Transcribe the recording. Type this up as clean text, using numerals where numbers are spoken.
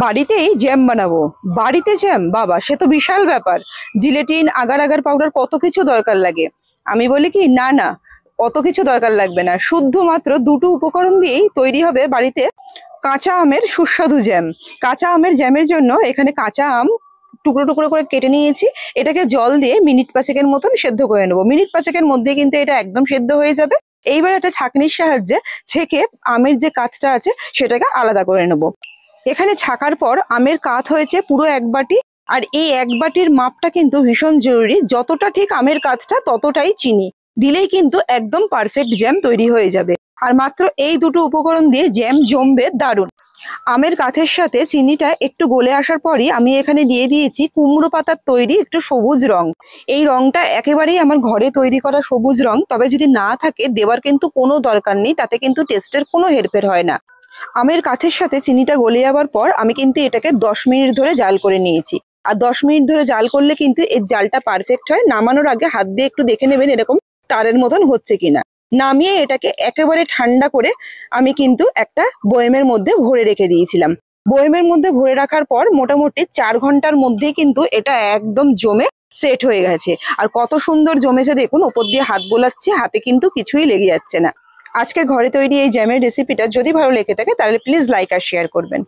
বাড়িতেই জ্যাম বানাবো। বাড়িতে জ্যাম, বাবা সে তো বিশাল ব্যাপার। জিলেটিন, আগার আগার পাউডার, কত কিছু দরকার লাগে। আমি বলি কি, না না, অত কিছু দরকার লাগবে না, শুধুমাত্র দুটো উপকরণ দিয়েই তৈরি হবে বাড়িতে কাঁচা আমের সুস্বাদু জ্যাম। কাঁচা আমের জ্যামের জন্য এখানে কাঁচা আম টুকরো টুকরো করে কেটে নিয়েছি। এটাকে জল দিয়ে মিনিট পাঁচেকের মতন সেদ্ধ করে নেবো। মিনিট পাঁচেকের মধ্যে কিন্তু এটা একদম সেদ্ধ হয়ে যাবে। এইবার একটা ছাঁকনির সাহায্যে ছেঁকে আমের যে কাঠটা আছে সেটাকে আলাদা করে নেবো। এখানে ছাকার পর আমের কাত হয়েছে পুরো 1 বাটি। আর এই 1 বাটির মাপটা কিন্তু ভীষণ জরুরি, যতটা ঠিক আমের কাতটা ততটাই চিনি দিলেই কিন্তু একদম পারফেক্ট জ্যাম তৈরি হয়ে যাবে। আর মাত্র এই দুটো উপকরণ দিয়ে জ্যাম জমবে দারুণ। আমের কাঠের সাথে চিনিটা একটু গলে আসার পরই আমি এখানে দিয়ে দিয়েছি কুমড়ো পাতার তৈরি একটু সবুজ রং। এই রংটা একেবারেই আমার ঘরে তৈরি করা সবুজ রং, তবে যদি না থাকে দেওয়ার কিন্তু কোনো দরকার নেই, তাতে কিন্তু টেস্টের কোনো হেরফের হয় না। আমের কাঠের সাথে চিনিটা গলে যাওয়ার পর আমি কিন্তু এটাকে 10 মিনিট ধরে জাল করে নিয়েছি। আর 10 মিনিট ধরে জাল করলে কিন্তু এর জালটা পারফেক্ট হয়। নামানোর আগে হাত দিয়ে একটু দেখে নেবেন এরকম তারের মতন হচ্ছে কিনা। নামিয়ে এটাকে একেবারে ঠান্ডা করে আমি কিন্তু একটা বয়েমের মধ্যে ভরে রেখে দিয়েছিলাম। বয়েমের মধ্যে ভরে রাখার পর মোটামুটি 4 ঘন্টার মধ্যেই কিন্তু এটা একদম জমে সেট হয়ে গেছে। আর কত সুন্দর জমেছে দেখুন, ওপর দিয়ে হাত বোলাচ্ছি, হাতে কিন্তু কিছুই লেগে যাচ্ছে না। আজকের ঘরে তৈরি এই জ্যামের রেসিপিটা যদি ভালো লেগে থাকে তাহলে প্লিজ লাইক আর শেয়ার করবেন।